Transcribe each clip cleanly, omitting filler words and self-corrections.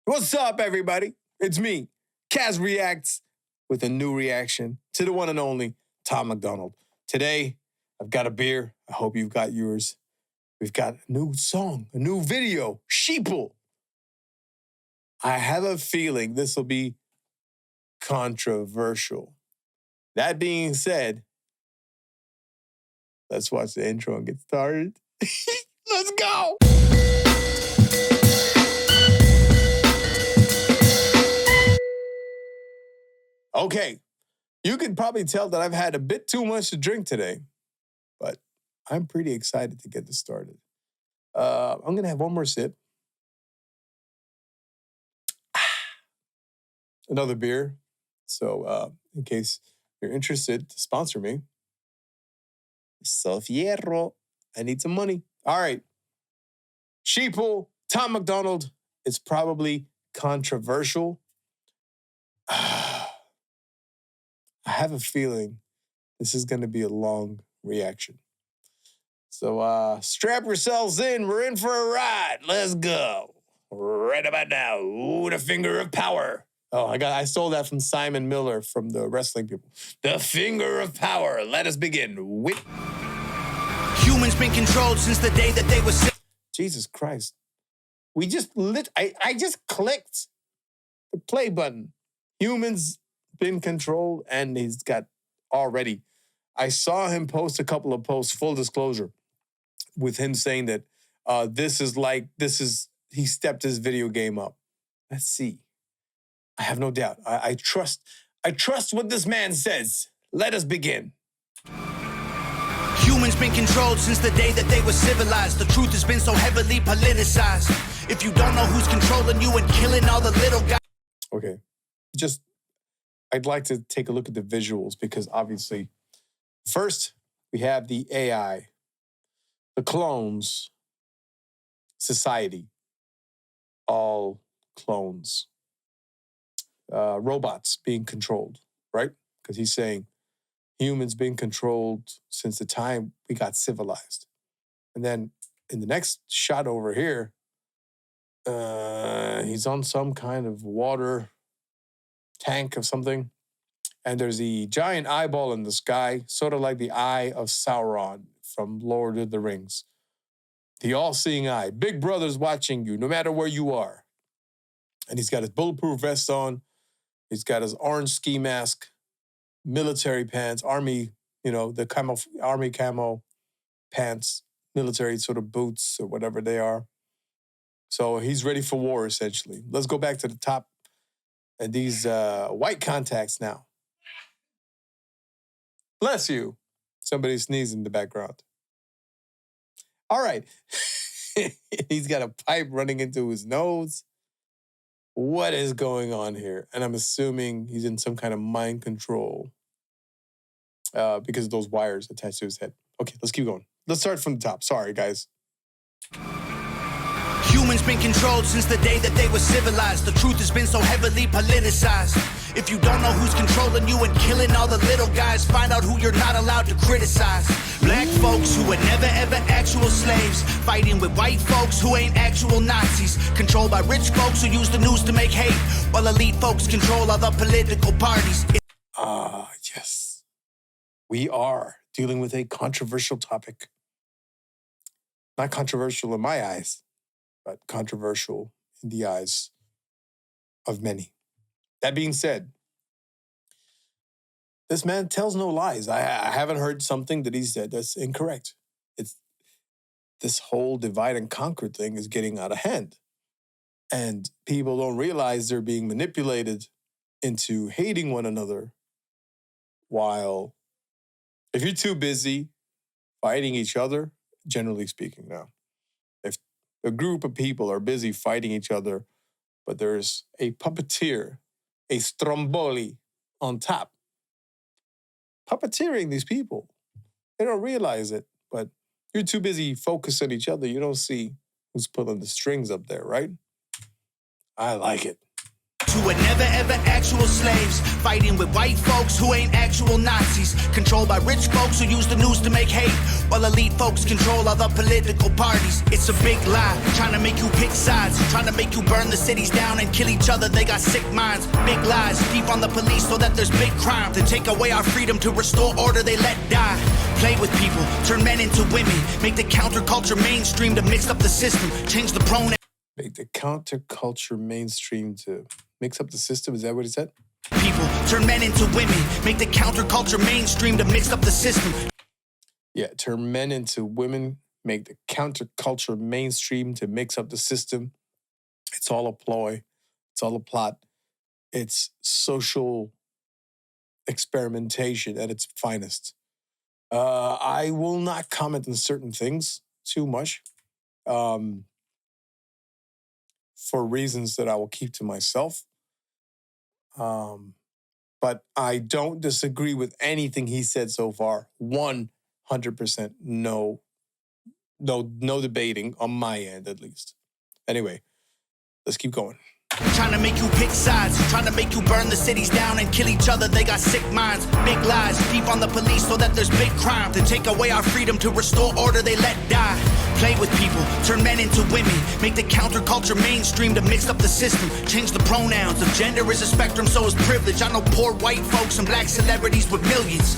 What's up, everybody? It's me, Kaz Reacts, with a new reaction to the one and only Tom MacDonald. Today, I've got a beer. I hope you've got yours. We've got a new song, a new video, SHEEPLE. I have a feeling this will be controversial. That being said, let's watch the intro and get started. Let's go! Okay, you can probably tell that I've had a bit too much to drink today, but I'm pretty excited to get this started. I'm gonna have one more sip. Another beer. So in case you're interested to sponsor me, Fierro. I need some money. All right. SHEEPLE, Tom MacDonald. It's probably controversial. I have a feeling this is going to be a long reaction. So strap yourselves in. We're in for a ride. Let's go. Right about now. Ooh, the finger of power. Oh, I stole that from Simon Miller from the wrestling people. The finger of power. Let us begin. Humans been controlled since the day that they were Jesus Christ. We just I just clicked the play button. Humans been controlled, and he's got already. I saw him post a couple of posts, full disclosure, with him saying that he stepped his video game up. Let's see. I have no doubt. I trust what this man says. Let us begin. Humans been controlled since the day that they were civilized. The truth has been so heavily politicized. If you don't know who's controlling you and killing all the little guys. Okay. I'd like to take a look at the visuals because obviously, first, we have the AI, the clones, society, all clones, robots being controlled, right? Because he's saying humans being controlled since the time we got civilized. And then in the next shot over here, he's on some kind of water tank of something. And there's a giant eyeball in the sky, sort of like the eye of Sauron from Lord of the Rings. The all-seeing eye. Big Brother's watching you, no matter where you are. And he's got his bulletproof vest on. He's got his orange ski mask, military pants, army, the army camo pants, military sort of boots or whatever they are. So he's ready for war, essentially. Let's go back to the top. And these white contacts now. Bless you. Somebody sneezed in the background. All right. He's got a pipe running into his nose. What is going on here? And I'm assuming he's in some kind of mind control because of those wires attached to his head. Okay, let's keep going. Let's start from the top. Sorry, guys. Humans been controlled since the day that they were civilized. The truth has been so heavily politicized. If you don't know who's controlling you and killing all the little guys, find out who you're not allowed to criticize. Black folks who were never ever actual slaves, fighting with white folks who ain't actual Nazis, controlled by rich folks who use the news to make hate, while elite folks control other political parties. Yes. We are dealing with a controversial topic. Not controversial in my eyes, but controversial in the eyes of many. That being said, this man tells no lies. I haven't heard something that he said that's incorrect. This whole divide and conquer thing is getting out of hand. And people don't realize they're being manipulated into hating one another, while if you're too busy fighting each other, generally speaking now, if a group of people are busy fighting each other, but there's a puppeteer, a Stromboli on top, puppeteering these people. They don't realize it, but you're too busy focused on each other. You don't see who's pulling the strings up there, right? I like it. To who were never ever actual slaves, fighting with white folks who ain't actual Nazis, controlled by rich folks who use the news to make hate, while elite folks control other political parties. It's a big lie, trying to make you pick sides, trying to make you burn the cities down and kill each other. They got sick minds, big lies, deep on the police so that there's big crime. To take away our freedom, to restore order, they let die. Play with people, turn men into women, make the counterculture mainstream to mix up the system, change the pronoun. Make the counterculture mainstream to mix up the system. Is that what he said? People turn men into women, make the counterculture mainstream to mix up the system. Yeah, turn men into women, make the counterculture mainstream to mix up the system. It's all a ploy. It's all a plot. It's social experimentation at its finest. I will not comment on certain things too much for reasons that I will keep to myself. But I don't disagree with anything he said so far. 100% no debating on my end, at least. Anyway, let's keep going. Trying to make you pick sides, trying to make you burn the cities down and kill each other. They got sick minds, big lies, deep on the police so that there's big crime. To take away our freedom, to restore order, they let die. Play with people, turn men into women, make the counterculture mainstream to mix up the system, change the pronouns. If gender is a spectrum, so is privilege. I know poor white folks and black celebrities with millions.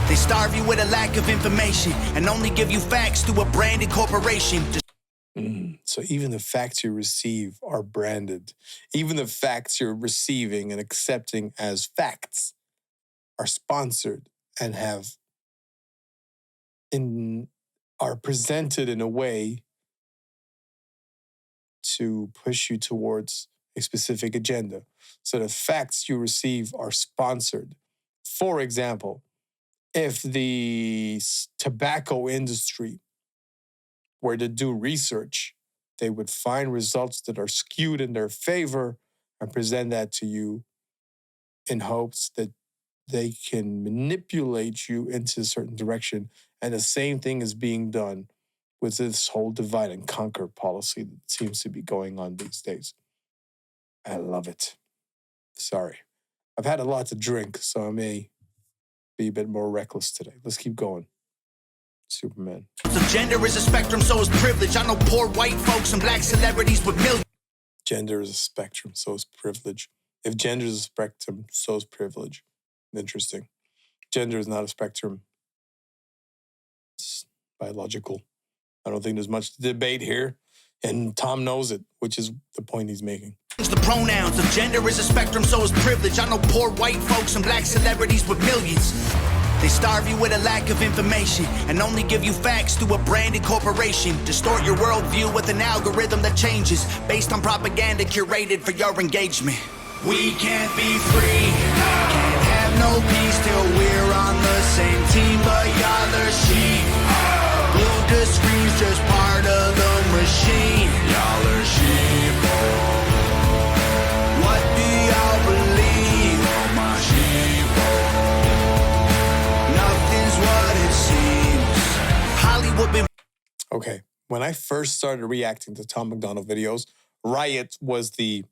They starve you with a lack of information and only give you facts through a branded corporation. So even the facts you receive are branded. Even the facts you're receiving and accepting as facts are sponsored and are presented in a way to push you towards a specific agenda. So the facts you receive are sponsored. For example, if the tobacco industry were to do research, they would find results that are skewed in their favor and present that to you in hopes that they can manipulate you into a certain direction. And the same thing is being done with this whole divide and conquer policy that seems to be going on these days. I love it. Sorry. I've had a lot to drink, so I may be a bit more reckless today. Let's keep going. Superman. So gender is a spectrum, so is privilege. I know poor white folks and black celebrities with millions. Gender is a spectrum, so is privilege. If gender is a spectrum, so is privilege. Interesting. Gender is not a spectrum. It's biological. I don't think there's much debate here. And Tom knows it, which is the point he's making. The pronouns of gender is a spectrum, so is privilege. I know poor white folks and black celebrities with millions. They starve you with a lack of information and only give you facts through a branded corporation. Distort your worldview with an algorithm that changes based on propaganda curated for your engagement. We can't be free, can't have no peace till we're on the same team, but y'all are sheep. Blue to screens just part of the machine. Y'all are sheep. What do y'all believe? My sheep. Nothing's what it seems. Hollywood been. Okay, when I first started reacting to Tom MacDonald videos, Riot was the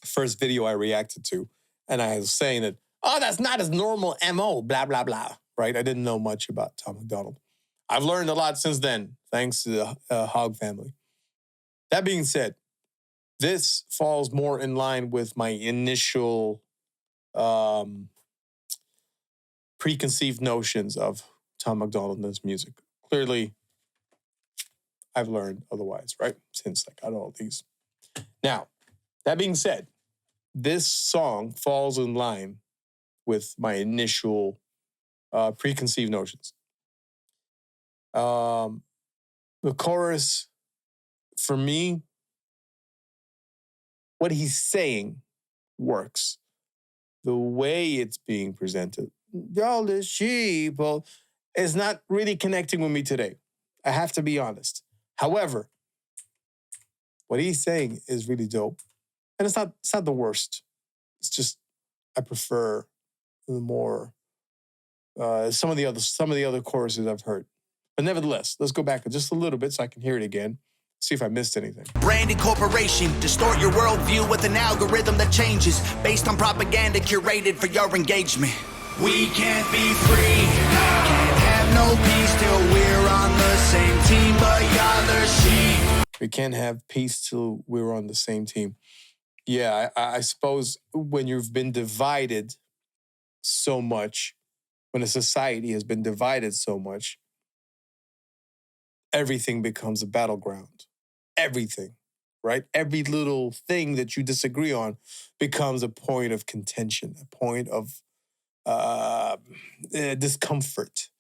first video I reacted to. And I was saying that, oh, that's not his normal MO, blah, blah, blah, right? I didn't know much about Tom MacDonald. I've learned a lot since then, thanks to the Hog family. That being said, this falls more in line with my initial preconceived notions of Tom MacDonald and his music. Clearly, I've learned otherwise, right? Since I got all these. Now, that being said, this song falls in line with my initial preconceived notions. The chorus, for me, what he's saying works. The way it's being presented, y'all the sheeple, is not really connecting with me today. I have to be honest. However, what he's saying is really dope. And it's not the worst. It's just I prefer the more some of the other choruses I've heard. But nevertheless, let's go back just a little bit so I can hear it again. See if I missed anything. Branded corporation, distort your worldview with an algorithm that changes based on propaganda curated for your engagement. We can't be free, can't have no peace till we're on the same team, but y'all are sheep. We can't have peace till we're on the same team. Yeah, I suppose when you've been divided so much, when a society has been divided so much, everything becomes a battleground. Everything, right? Every little thing that you disagree on becomes a point of contention, a point of discomfort.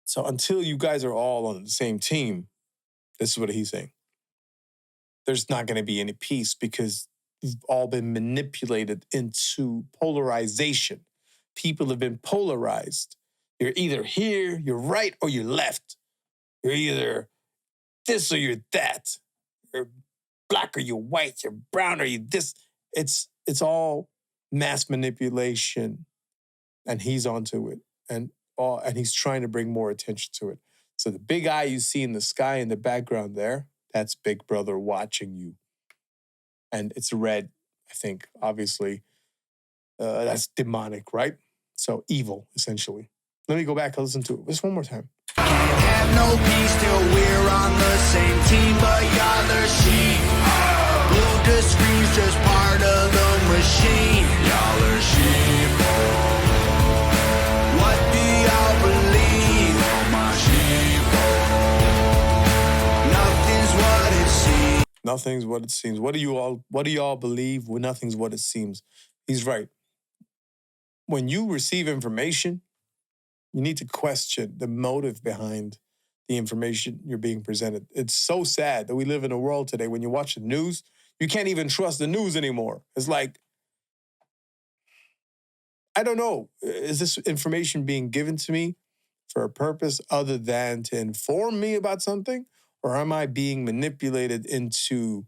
So until you guys are all on the same team, this is what he's saying, there's not going to be any peace because you've all been manipulated into polarization. People have been polarized. You're either here, you're right, or you're left. You're either this or you're that. You're black or you're white. You're brown or you're this. It's all mass manipulation, and he's onto it, and he's trying to bring more attention to it. So the big eye you see in the sky in the background there, that's Big Brother watching you, and it's red. I think obviously that's demonic, right? So evil, essentially. Let me go back and listen to it just one more time. Can't have no peace till we're on the same team, but y'all are sheep. Blue to screen's just part of the machine. Y'all are sheep. What do y'all believe? My sheep. Nothing's what it seems. Nothing's what it seems. What do y'all believe? Well, nothing's what it seems. He's right. When you receive information, you need to question the motive behind the information you're being presented. It's so sad that we live in a world today when you watch the news, you can't even trust the news anymore. It's like, I don't know, is this information being given to me for a purpose other than to inform me about something? Or am I being manipulated into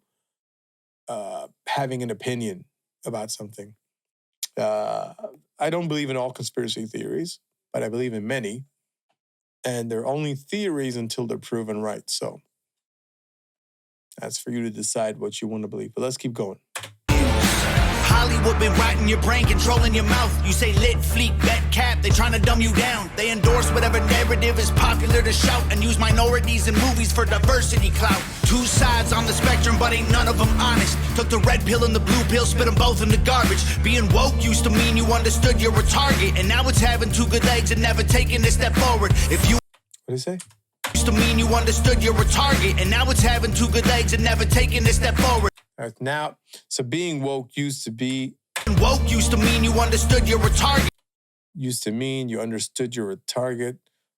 having an opinion about something? I don't believe in all conspiracy theories, but I believe in many. And they're only theories until they're proven right. So that's for you to decide what you want to believe. But let's keep going. Hollywood been writing your brain, controlling your mouth. You say lit, fleek, bet, cap, they trying to dumb you down. They endorse whatever narrative is popular to shout and use minorities in movies for diversity clout. Two sides on the spectrum, but ain't none of them honest. Took the red pill and the blue pill, spit them both in the garbage. Being woke used to mean you understood you were a target, and now it's having two good legs and never taking a step forward. If you What did he say? used to mean you understood you're a target, and now it's having two good legs and never taking a step forward. All right, now, so being woke used to be... Woke used to mean you understood you're a target. Used to mean you understood you're a target,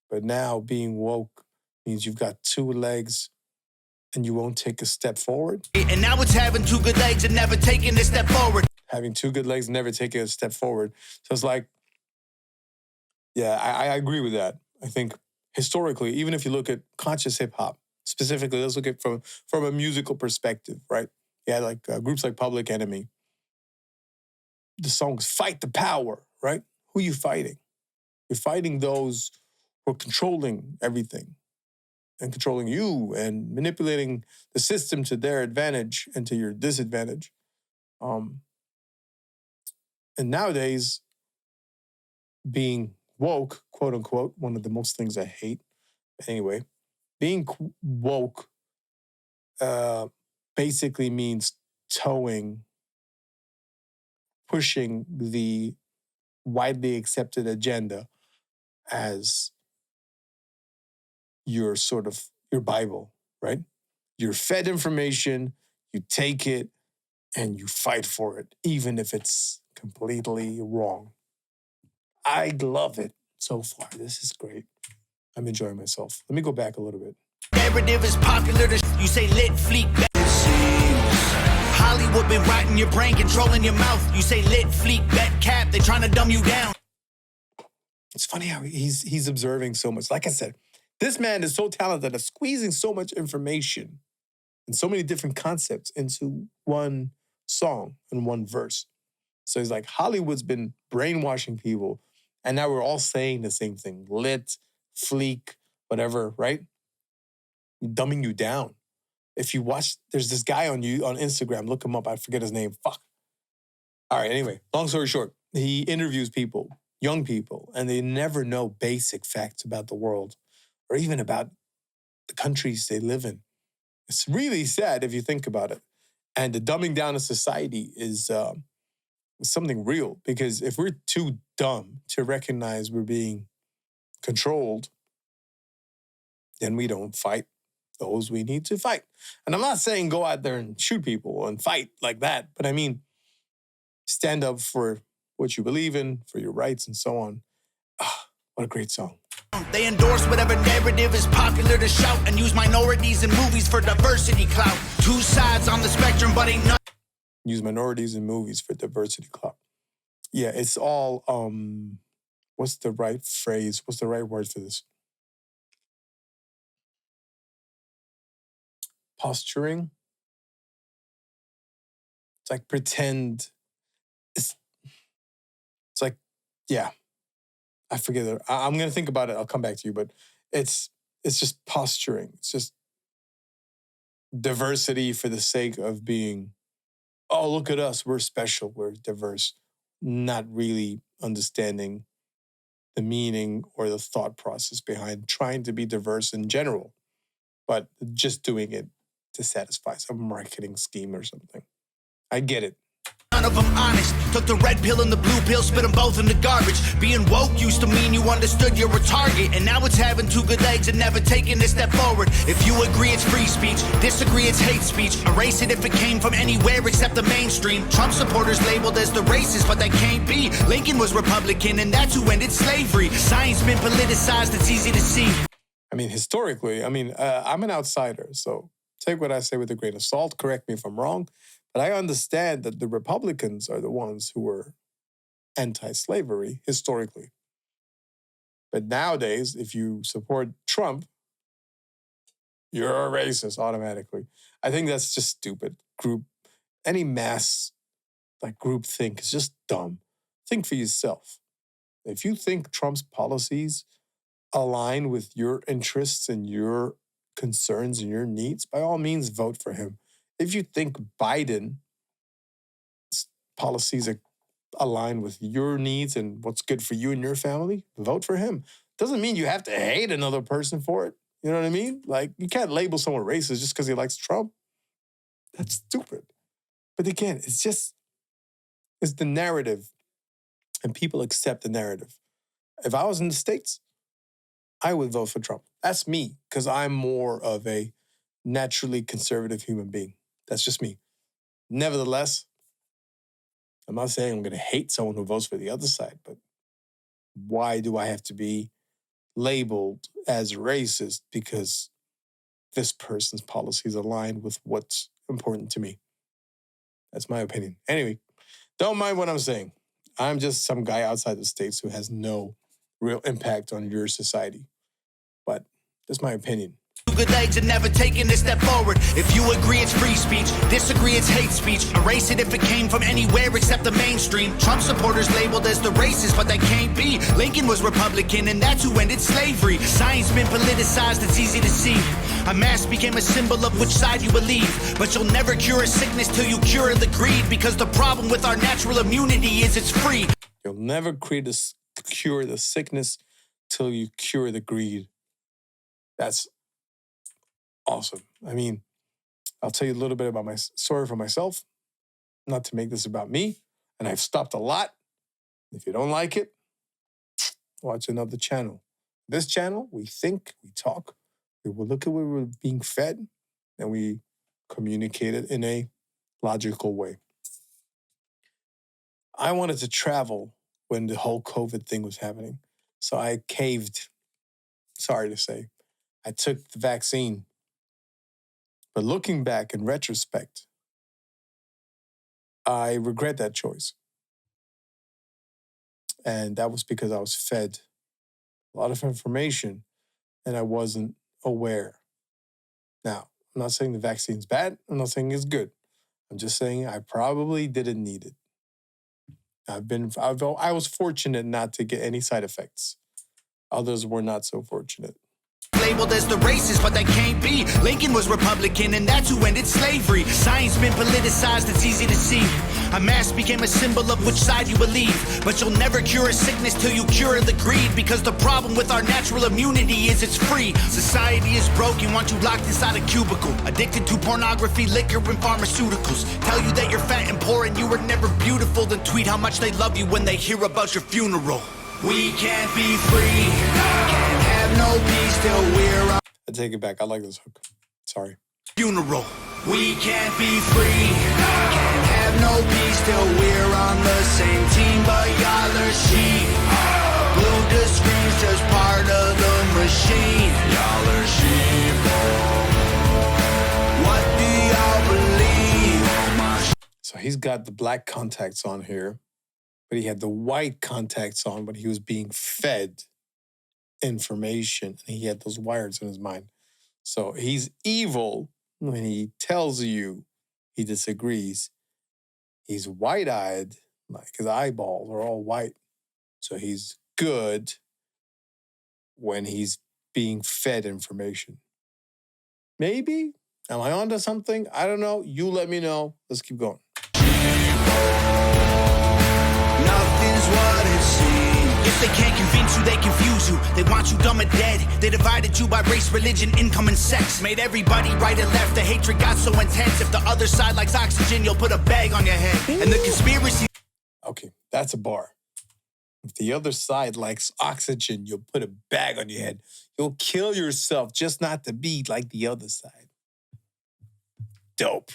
but now being woke means you've got two legs and you won't take a step forward. And now it's having two good legs and never taking a step forward. Having two good legs, never taking a step forward. So it's like, yeah, I agree with that. I think historically, even if you look at conscious hip hop, specifically, let's look at from a musical perspective, right? Yeah, like groups like Public Enemy. The songs Fight the Power, right? Who are you fighting? You're fighting those who are controlling everything and controlling you and manipulating the system to their advantage and to your disadvantage. And nowadays, being woke, quote unquote, one of the most things I hate. Anyway, being woke basically means pushing the widely accepted agenda as your Bible, right? You're fed information, you take it, and you fight for it, even if it's completely wrong. I love it so far. This is great. I'm enjoying myself. Let me go back a little bit. Narrative is popular to you say lit, fleek, bet. Hollywood been writing your brain, controlling your mouth. You say lit, fleek, bet, cap, they trying to dumb you down. It's funny how he's observing so much. Like I said, this man is so talented at squeezing so much information and so many different concepts into one song and one verse. So he's like, Hollywood's been brainwashing people, and now we're all saying the same thing. Lit, fleek, whatever, right? dumbing you down. If you watch, there's this guy on Instagram, look him up, I forget his name, fuck. All right, anyway, long story short, he interviews people, young people, and they never know basic facts about the world or even about the countries they live in. It's really sad if you think about it. And the dumbing down of society is something real, because if we're too dumb to recognize we're being controlled, then we don't fight those we need to fight. And I'm not saying go out there and shoot people and fight like that, but I mean, stand up for what you believe in, for your rights and so on. Ah, what a great song. They endorse whatever narrative is popular to shout and use minorities in movies for diversity clout. Two sides on the spectrum, but ain't none. Use minorities in movies for diversity clout. Yeah, it's all, what's the right phrase? What's the right word for this? Posturing. It's like pretend. It's like, yeah. I forget it. I'm going to think about it. I'll come back to you, but it's just posturing. It's just diversity for the sake of being, oh, look at us. We're special. We're diverse. Not really understanding the meaning or the thought process behind trying to be diverse in general, but just doing it to satisfy some marketing scheme or something. I get it. None of them honest. Took the red pill and the blue pill, spit them both in the garbage. Being woke used to mean you understood you're a target, and now it's having two good legs and never taking a step forward. If you agree, it's free speech. Disagree, it's hate speech. Erase it if it came from anywhere except the mainstream. Trump supporters labeled as the racist, but that can't be. Lincoln was Republican, and that's who ended slavery. Science been politicized, it's easy to see. I mean, historically, I'm an outsider, so take what I say with a grain of salt. Correct me if I'm wrong. But I understand that the Republicans are the ones who were anti-slavery historically. But nowadays, if you support Trump, you're a racist automatically. I think that's just stupid. Any mass group think is just dumb. Think for yourself. If you think Trump's policies align with your interests and your concerns and your needs, by all means, vote for him. If you think Biden's policies align with your needs and what's good for you and your family, vote for him. Doesn't mean you have to hate another person for it. You know what I mean? Like, you can't label someone racist just because he likes Trump. That's stupid. But again, it's the narrative, and people accept the narrative. If I was in the States, I would vote for Trump. That's me, because I'm more of a naturally conservative human being. That's just me. Nevertheless, I'm not saying I'm going to hate someone who votes for the other side, but why do I have to be labeled as racist because this person's policies align with what's important to me? That's my opinion. Anyway, don't mind what I'm saying. I'm just some guy outside the States who has no real impact on your society. But that's my opinion. Good legs and never taking a step forward. If you agree, it's free speech. Disagree, it's hate speech. Erase it if it came from anywhere except the mainstream. Trump supporters labeled as the racist, but that can't be. Lincoln was Republican, and that's who ended slavery. Science been politicized, it's easy to see. A mask became a symbol of which side you believe. But you'll never cure a sickness till you cure the greed, because the problem with our natural immunity is it's free. You'll never cure the sickness till you cure the greed. That's awesome. I mean, I'll tell you a little bit about my story for myself, not to make this about me, and I've stopped a lot. If you don't like it, watch another channel. This channel, we think, we talk, we will look at what we're being fed, and we communicate it in a logical way. I wanted to travel when the whole COVID thing was happening, so I caved. Sorry to say. I took the vaccine. But looking back in retrospect, I regret that choice. And that was because I was fed a lot of information and I wasn't aware. Now, I'm not saying the vaccine's bad. I'm not saying it's good. I'm just saying I probably didn't need it. I was fortunate not to get any side effects. Others were not so fortunate. Labeled as the racist, but that can't be. Lincoln was Republican, and that's who ended slavery. Science been politicized, it's easy to see. A mask became a symbol of which side you believe. But you'll never cure a sickness till you cure the greed. Because the problem with our natural immunity is it's free. Society is broken, want you locked inside a cubicle. Addicted to pornography, liquor, and pharmaceuticals. Tell you that you're fat and poor and you were never beautiful. Then tweet how much they love you when they hear about your funeral. We can't be free, can't have no peace till we're on. I take it back. I like this hook. Sorry. Funeral. We can't be free, can't have no peace till we're on the same team. But y'all are sheep. Glued to screens, just part of the machine. Y'all are sheep. What do y'all believe? So he's got the black contacts on here, but he had the white contacts on when he was being fed information, and he had those wires in his mind. So he's evil when he tells you he disagrees. He's white-eyed, like his eyeballs are all white. So he's good when he's being fed information. Maybe? Am I onto something? I don't know. You let me know. Let's keep going. Nothing's what it seems. If they can't convince you, they confuse you. They want you dumb and dead. They divided you by race, religion, income, and sex. Made everybody right and left. The hatred got so intense. If the other side likes oxygen, you'll put a bag on your head. And the conspiracy... Okay, that's a bar. If the other side likes oxygen, you'll put a bag on your head. You'll kill yourself just not to be like the other side. Dope.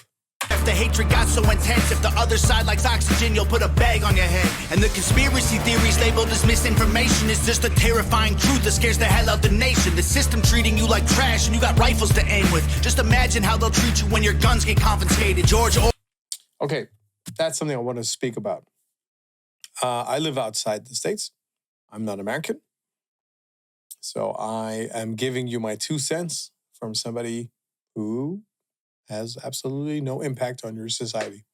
If the hatred got so intense, if the other side likes oxygen, you'll put a bag on your head. And the conspiracy theories labeled as misinformation is just a terrifying truth that scares the hell out the nation. The system treating you like trash and you got rifles to aim with. Just imagine how they'll treat you when your guns get confiscated. Okay, that's something I want to speak about. I live outside the States. I'm not American. So I am giving you my 2 cents from somebody who has absolutely no impact on your society.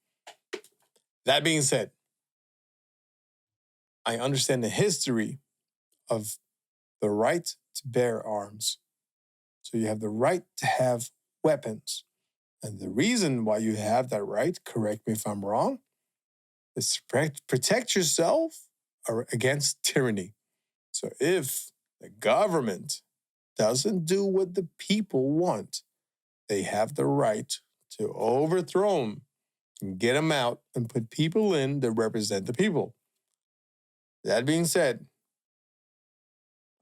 That being said, I understand the history of the right to bear arms. So you have the right to have weapons. And the reason why you have that right, correct me if I'm wrong, is to protect yourself against tyranny. So if the government doesn't do what the people want, they have the right to overthrow them and get them out and put people in that represent the people. That being said,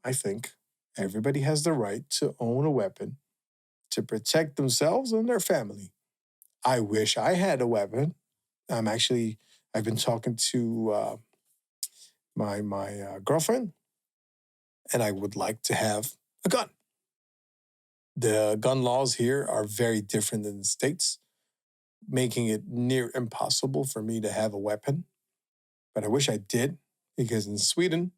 I think everybody has the right to own a weapon to protect themselves and their family. I wish I had a weapon. I've been talking to my girlfriend, and I would like to have a gun. The gun laws here are very different than the States, making it near impossible for me to have a weapon. But I wish I did, because in Sweden,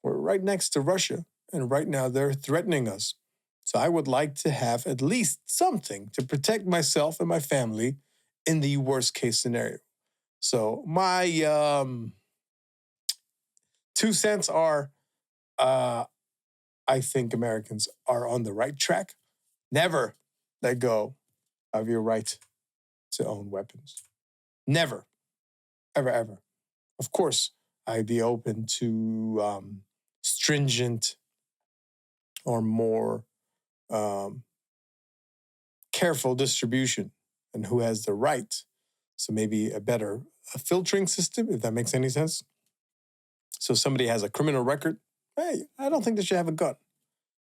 we're right next to Russia, and right now they're threatening us. So I would like to have at least something to protect myself and my family in the worst case scenario. So my 2 cents are, I think Americans are on the right track. Never let go of your right to own weapons. Never, ever, ever. Of course, I'd be open to stringent or more careful distribution and who has the right. So maybe a better filtering system, if that makes any sense. So somebody has a criminal record, hey, I don't think they should have a gun.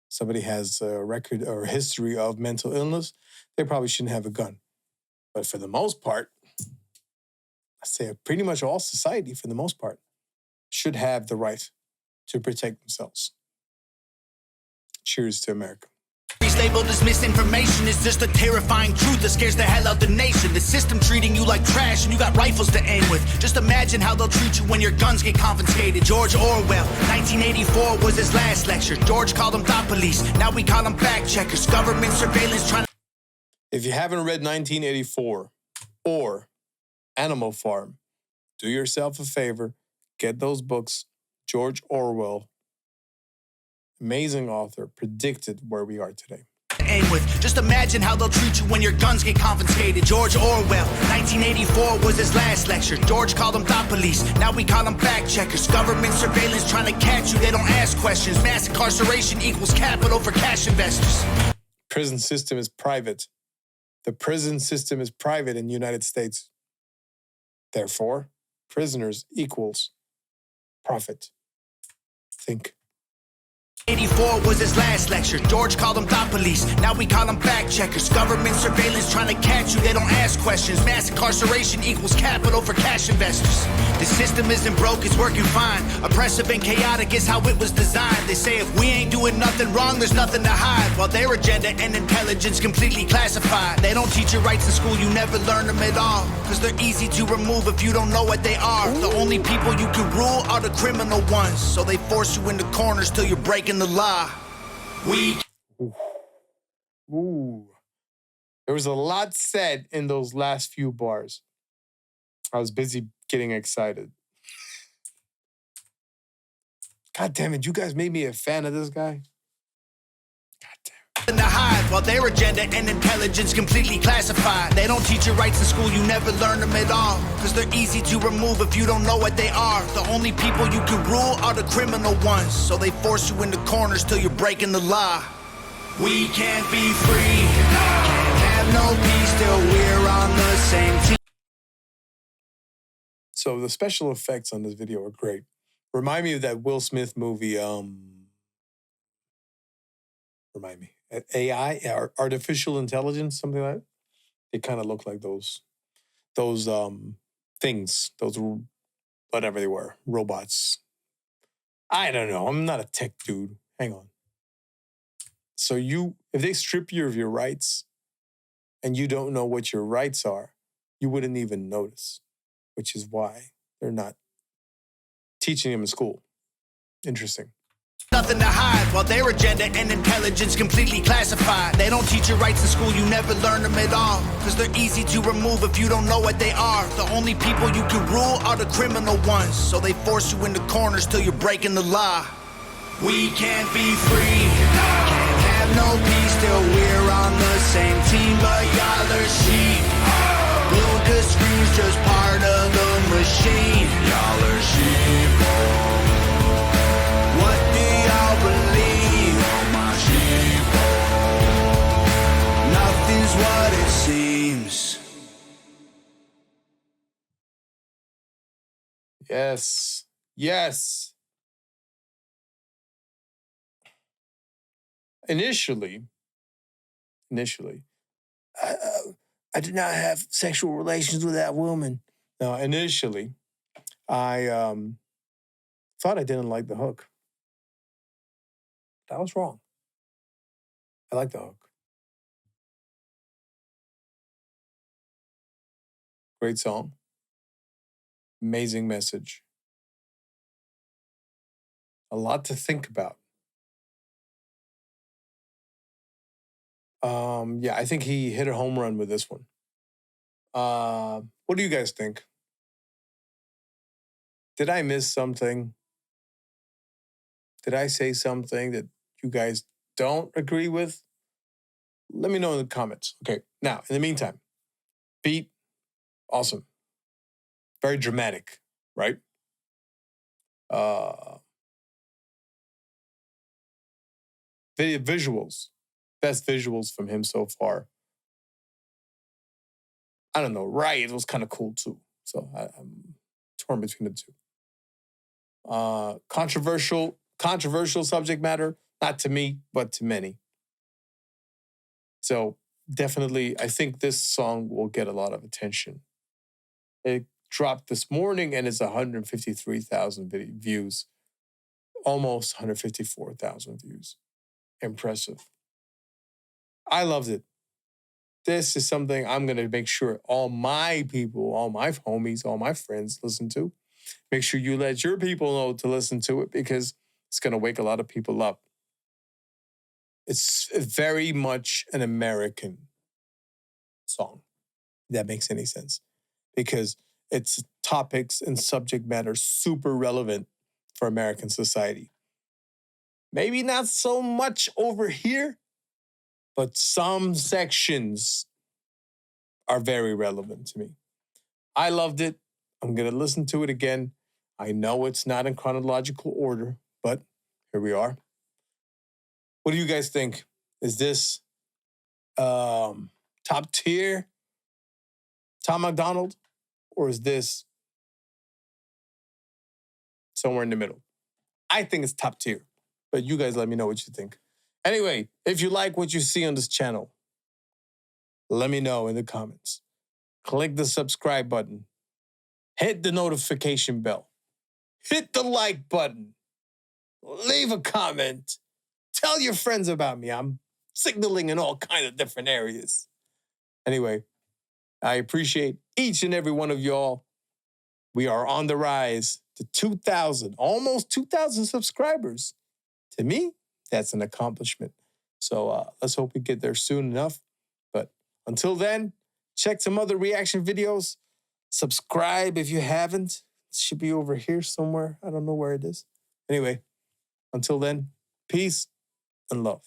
Somebody has a record or a history of mental illness, they probably shouldn't have a gun. But for the most part, I say pretty much all society, for the most part, should have the right to protect themselves. Cheers to America. Labeled as misinformation is just a terrifying truth that scares the hell out the nation. The system treating you like trash and you got rifles to aim with. Just imagine how they'll treat you when your guns get confiscated. George Orwell, 1984 was his last lecture. George called them thought police, now we call them fact checkers. Government surveillance trying to... If you haven't read 1984 or Animal Farm, do yourself a favor, get those books, George Orwell, amazing author, predicted where we are today. Aim with. Just imagine how they'll treat you when your guns get confiscated. George Orwell, 1984 was his last lecture. George called them thought police, now we call them fact checkers. Government surveillance trying to catch you, they don't ask questions. Mass incarceration equals capital for cash investors. Prison system is private. The prison system is private in the United States. Therefore, prisoners equals profit. Think. 84 was his last lecture. George called them thought police, now we call them fact checkers. Government surveillance trying to catch you, they don't ask questions. Mass incarceration equals capital for cash investors. The system isn't broke, it's working fine. Oppressive and chaotic is how it was designed. They say if we ain't doing nothing wrong, there's nothing to hide. While their agenda and intelligence completely classified. They don't teach you rights in school, you never learn them at all. Cause they're easy to remove if you don't know what they are. The only people you can rule are the criminal ones. So they force you into corners till you're breaking the law. Ooh. There was a lot said in those last few bars. I was busy getting excited. God damn it, you guys made me a fan of this guy. To hide while their agenda and intelligence completely classified. They don't teach you rights in school, you never learn them at all. Cause they're easy to remove if you don't know what they are. The only people you can rule are the criminal ones. So they force you into corners till you're breaking the law. We can't be free, can't have no peace till we're on the same team. So the special effects on this video are great. Remind me of that Will Smith movie, remind me. AI, artificial intelligence, something like that. They kind of look like those things, those whatever they were, robots. I don't know. I'm not a tech dude. Hang on. So if they strip you of your rights and you don't know what your rights are, you wouldn't even notice, which is why they're not teaching them in school. Interesting. Nothing to hide while their agenda and intelligence completely classified. They don't teach you rights in school, you never learn them at all. Cause they're easy to remove if you don't know what they are. The only people you can rule are the criminal ones. So they force you into corners till you're breaking the law. We can't be free, can't have no peace till we're on the same team. But y'all are sheep. Blue good screens just part of the machine. Y'all are sheep. What do y'all believe? Oh, my sheeple. Nothing's what it seems. Yes. Yes. Initially, I did not have sexual relations with that woman. No, initially, I thought I didn't like the hook. I was wrong. I like the hook. Great song. Amazing message. A lot to think about. Yeah, I think he hit a home run with this one. What do you guys think? Did I miss something? Did I say something that you guys don't agree with? Let me know in the comments. Okay, now, in the meantime, beat, awesome. Very dramatic, right? Visuals. Best visuals from him so far. I don't know, Riot was kind of cool too. So I'm torn between the two. Controversial subject matter, not to me, but to many. So definitely, I think this song will get a lot of attention. It dropped this morning and it's 153,000 views. Almost 154,000 views. Impressive. I loved it. This is something I'm going to make sure all my people, all my homies, all my friends listen to. Make sure you let your people know to listen to it because it's going to wake a lot of people up. It's very much an American song, if that makes any sense, because its topics and subject matter super relevant for American society. Maybe not so much over here, but some sections are very relevant to me. I loved it. I'm going to listen to it again. I know it's not in chronological order, but here we are. What do you guys think? Is this top tier Tom MacDonald, or is this somewhere in the middle? I think it's top tier, but you guys let me know what you think. Anyway, if you like what you see on this channel, let me know in the comments. Click the subscribe button. Hit the notification bell. Hit the like button. Leave a comment. Tell your friends about me. I'm signaling in all kinds of different areas. Anyway, I appreciate each and every one of y'all. We are on the rise to 2,000, almost 2,000 subscribers. To me, that's an accomplishment. So let's hope we get there soon enough. But until then, check some other reaction videos. Subscribe if you haven't. It should be over here somewhere. I don't know where it is. Anyway, until then, peace and love.